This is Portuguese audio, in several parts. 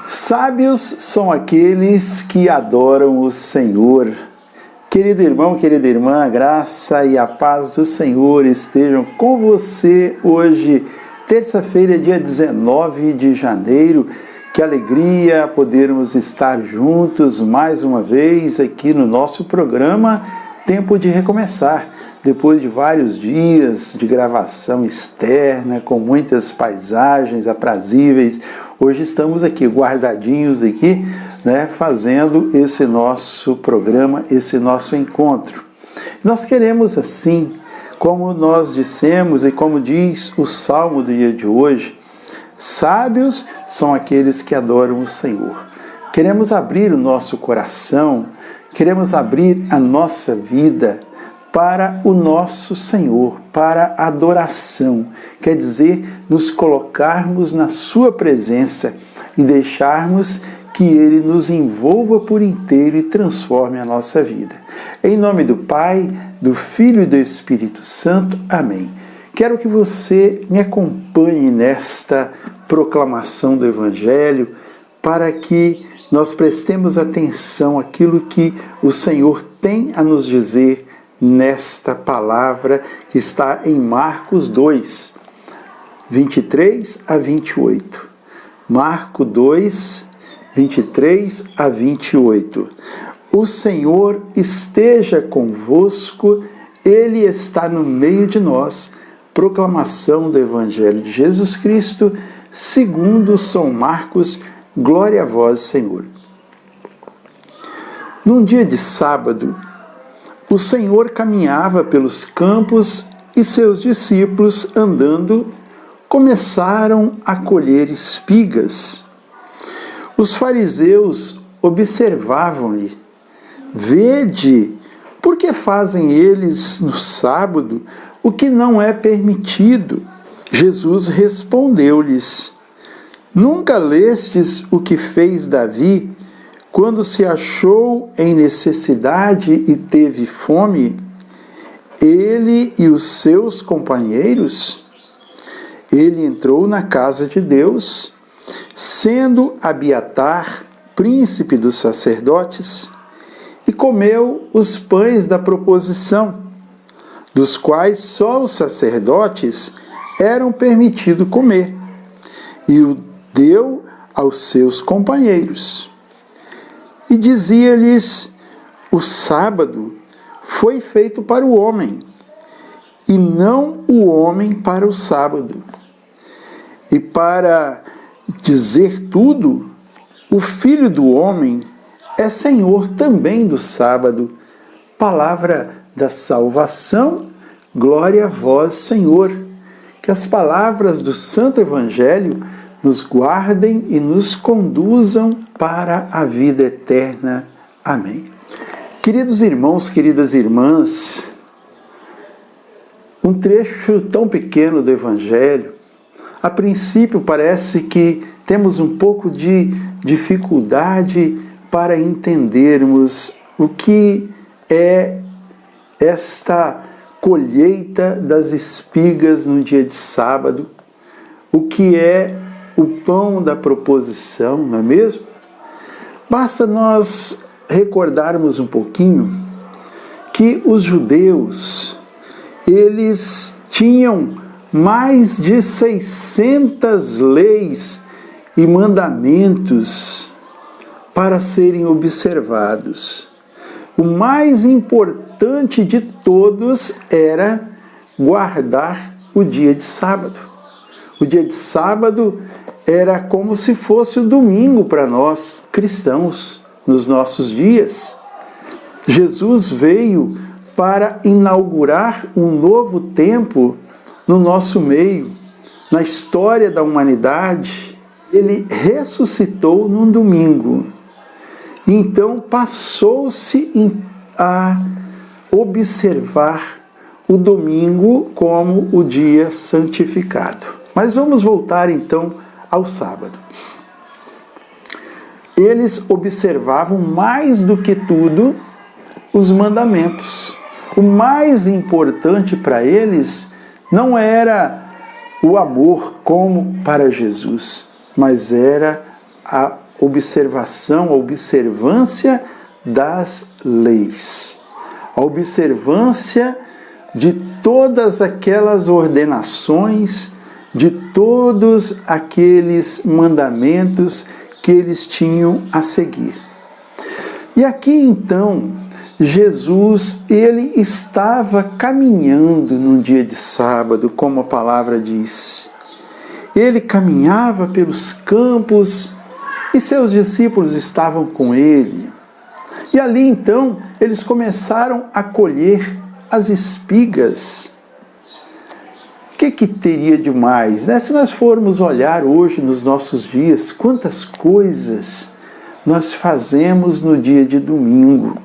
Sábios são aqueles que adoram o Senhor. Querido irmão, querida irmã, a graça e a paz do Senhor estejam com você hoje, terça-feira, dia 19 de janeiro. Que alegria podermos estar juntos mais uma vez aqui no nosso programa Tempo de Recomeçar. Depois de vários dias de gravação externa, com muitas paisagens aprazíveis, hoje estamos aqui, guardadinhos aqui, fazendo esse nosso programa, esse nosso encontro. Nós queremos assim, como nós dissemos e como diz o Salmo do dia de hoje, sábios são aqueles que adoram o Senhor. Queremos abrir o nosso coração, queremos abrir a nossa vida para o nosso Senhor, para a adoração. Quer dizer, nos colocarmos na sua presença e deixarmos que Ele nos envolva por inteiro e transforme a nossa vida. Em nome do Pai, do Filho e do Espírito Santo. Amém. Quero que você me acompanhe nesta proclamação do Evangelho para que nós prestemos atenção àquilo que o Senhor tem a nos dizer nesta palavra que está em Marcos 2, 23 a 28. Marcos 2, 23 a 28. O Senhor esteja convosco, Ele está no meio de nós. Proclamação do Evangelho de Jesus Cristo, segundo São Marcos. Glória a vós, Senhor. Num dia de sábado, o Senhor caminhava pelos campos e seus discípulos, andando, começaram a colher espigas. Os fariseus observavam-lhe: Vede, por que fazem eles no sábado o que não é permitido? Jesus respondeu-lhes: Nunca lestes o que fez Davi, quando se achou em necessidade e teve fome, ele e os seus companheiros? Ele entrou na casa de Deus, sendo Abiatar príncipe dos sacerdotes, e comeu os pães da proposição, dos quais só os sacerdotes eram permitidos comer, e o deu aos seus companheiros. E dizia-lhes: o sábado foi feito para o homem, e não o homem para o sábado. E para dizer tudo, o Filho do Homem é Senhor também do sábado. Palavra da salvação, glória a vós, Senhor. Que as palavras do Santo Evangelho nos guardem e nos conduzam para a vida eterna. Amém. Queridos irmãos, queridas irmãs, um trecho tão pequeno do Evangelho, a princípio parece que temos um pouco de dificuldade para entendermos o que é esta colheita das espigas no dia de sábado, o que é o pão da proposição, não é mesmo? Basta nós recordarmos um pouquinho que os judeus, eles tinham mais de 600 leis e mandamentos para serem observados. O mais importante de todos era guardar o dia de sábado. O dia de sábado era como se fosse o domingo para nós, cristãos, nos nossos dias. Jesus veio para inaugurar um novo tempo no nosso meio, na história da humanidade. Ele ressuscitou num domingo. Então passou-se a observar o domingo como o dia santificado. Mas vamos voltar então ao sábado. Eles observavam mais do que tudo os mandamentos. O mais importante para eles não era o amor como para Jesus, mas era observação, a observância das leis, a observância de todas aquelas ordenações, de todos aqueles mandamentos que eles tinham a seguir. E aqui então, Jesus, ele estava caminhando num dia de sábado, como a palavra diz. Ele caminhava pelos campos e seus discípulos estavam com ele. E ali então, eles começaram a colher as espigas. O que teria de mais, né? Se nós formos olhar hoje nos nossos dias, quantas coisas nós fazemos no dia de domingo.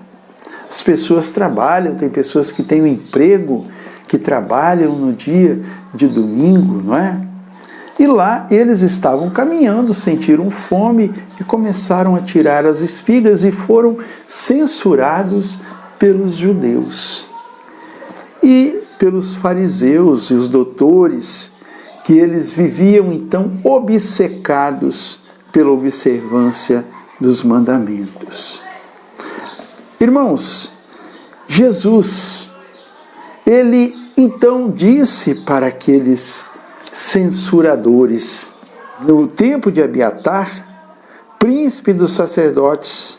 As pessoas trabalham, tem pessoas que têm um emprego, que trabalham no dia de domingo, não é? E lá eles estavam caminhando, sentiram fome e começaram a tirar as espigas e foram censurados pelos judeus. E pelos fariseus e os doutores, que eles viviam então obcecados pela observância dos mandamentos. Irmãos, Jesus, ele então disse para aqueles censuradores, no tempo de Abiatar, príncipe dos sacerdotes,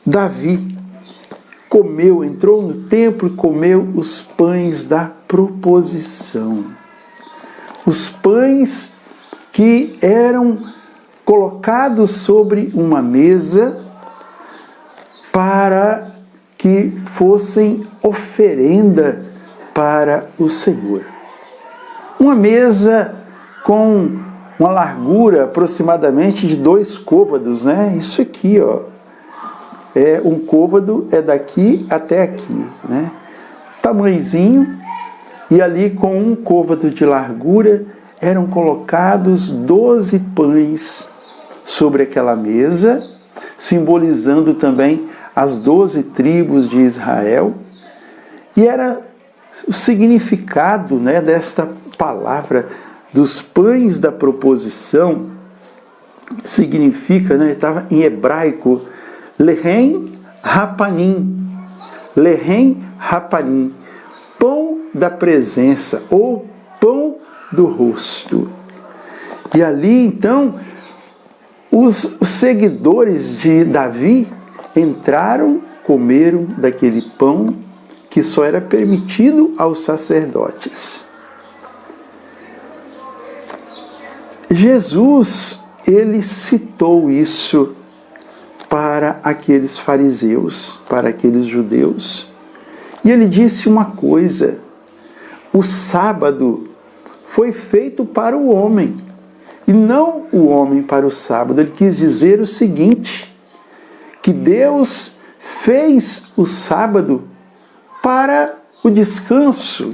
Davi entrou no templo e comeu os pães da proposição. Os pães que eram colocados sobre uma mesa para que fossem oferenda para o Senhor. Uma mesa com uma largura aproximadamente de 2 côvados, né? Isso aqui, ó. Um côvado é daqui até aqui, né? Tamanhozinho, e ali com 1 côvado de largura eram colocados 12 pães sobre aquela mesa, simbolizando também as 12 tribos de Israel. E era o significado, né, desta palavra dos pães da proposição, significa, né, estava em hebraico, Lehem Hapanim, Lehem Hapanim, pão da presença, ou pão do rosto. E ali, então, os seguidores de Davi entraram, comeram daquele pão que só era permitido aos sacerdotes. Jesus, ele citou isso para aqueles fariseus, para aqueles judeus. E ele disse uma coisa: o sábado foi feito para o homem, e não o homem para o sábado. Ele quis dizer o seguinte, que Deus fez o sábado para o descanso,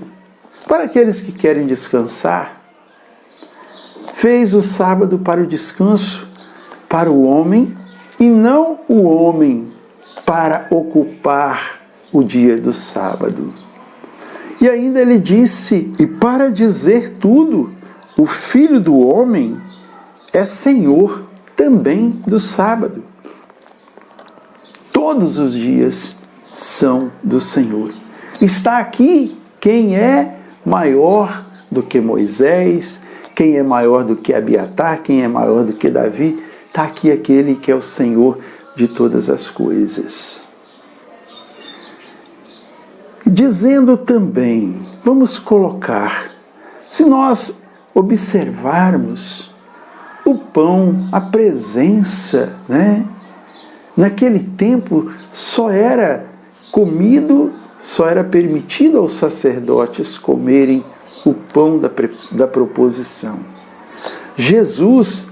para aqueles que querem descansar. Fez o sábado para o descanso, para o homem, e não o homem para ocupar o dia do sábado. E ainda ele disse, e para dizer tudo, o Filho do Homem é Senhor também do sábado. Todos os dias são do Senhor. Está aqui quem é maior do que Moisés, quem é maior do que Abiatar, quem é maior do que Davi. Está aqui aquele que é o Senhor de todas as coisas. Dizendo também, vamos colocar, se nós observarmos o pão, a presença, né? Naquele tempo só era comido, só era permitido aos sacerdotes comerem o pão da proposição. Jesus,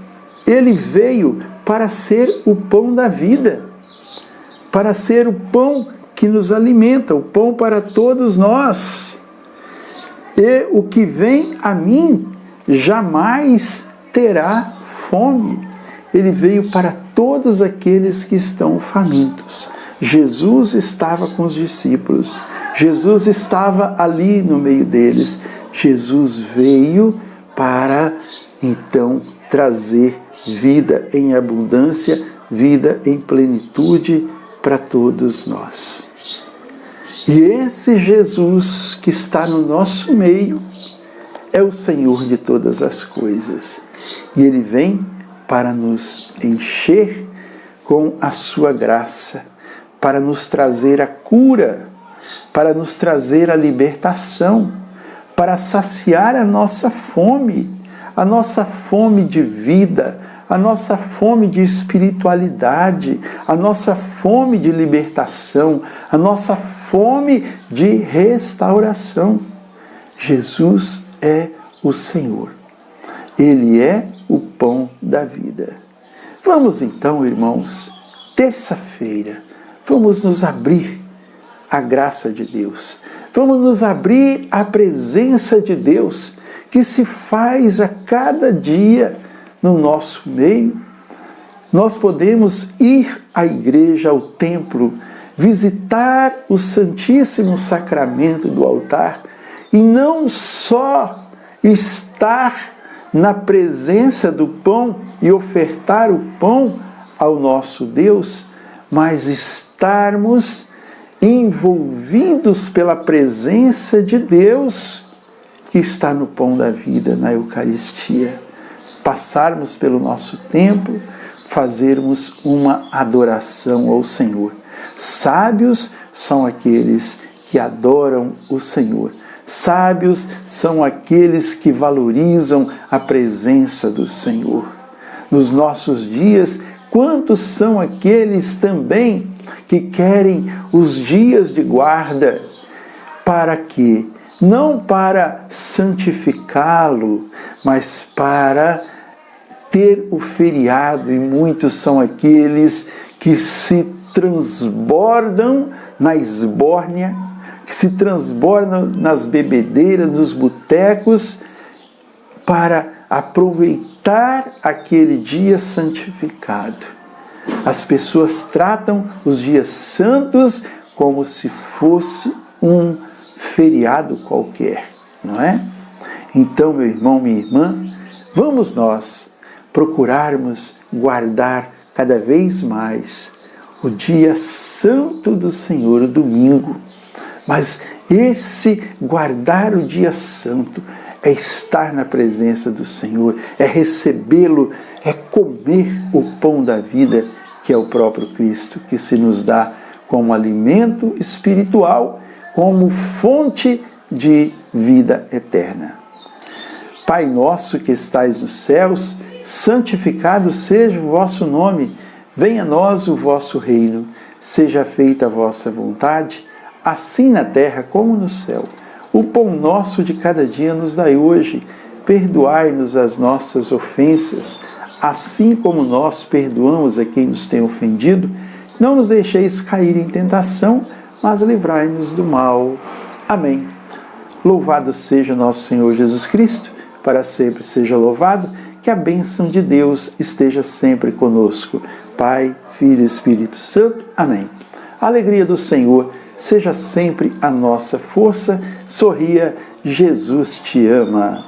ele veio para ser o pão da vida, para ser o pão que nos alimenta, o pão para todos nós. E o que vem a mim jamais terá fome. Ele veio para todos aqueles que estão famintos. Jesus estava com os discípulos. Jesus estava ali no meio deles. Jesus veio para, então, trazer vida em abundância, vida em plenitude para todos nós. E esse Jesus que está no nosso meio é o Senhor de todas as coisas. E Ele vem para nos encher com a sua graça, para nos trazer a cura, para nos trazer a libertação, para saciar a nossa fome de vida, a nossa fome de espiritualidade, a nossa fome de libertação, a nossa fome de restauração. Jesus é o Senhor. Ele é o pão da vida. Vamos então, irmãos, terça-feira, vamos nos abrir à graça de Deus. Vamos nos abrir à presença de Deus, que se faz a cada dia no nosso meio. Nós podemos ir à igreja, ao templo, visitar o Santíssimo Sacramento do altar e não só estar na presença do pão e ofertar o pão ao nosso Deus, mas estarmos envolvidos pela presença de Deus que está no pão da vida, na Eucaristia. Passarmos pelo nosso templo, fazermos uma adoração ao Senhor. Sábios são aqueles que adoram o Senhor. Sábios são aqueles que valorizam a presença do Senhor. Nos nossos dias, quantos são aqueles também que querem os dias de guarda? Para quê? Não para santificá-lo, mas para ter o feriado, e muitos são aqueles que se transbordam na esbórnia, que se transbordam nas bebedeiras, nos botecos, para aproveitar aquele dia santificado. As pessoas tratam os dias santos como se fosse um feriado qualquer, não é? Então, meu irmão, minha irmã, vamos nós procurarmos guardar cada vez mais o dia santo do Senhor, o domingo. Mas esse guardar o dia santo é estar na presença do Senhor, é recebê-lo, é comer o pão da vida, que é o próprio Cristo, que se nos dá como alimento espiritual, como fonte de vida eterna. Pai nosso que estais nos céus, santificado seja o vosso nome, venha a nós o vosso reino, seja feita a vossa vontade, assim na terra como no céu. O pão nosso de cada dia nos dai hoje, perdoai-nos as nossas ofensas, assim como nós perdoamos a quem nos tem ofendido, não nos deixeis cair em tentação, mas livrai-nos do mal. Amém. Louvado seja nosso Senhor Jesus Cristo, para sempre seja louvado, que a bênção de Deus esteja sempre conosco. Pai, Filho e Espírito Santo. Amém. A alegria do Senhor seja sempre a nossa força. Sorria, Jesus te ama.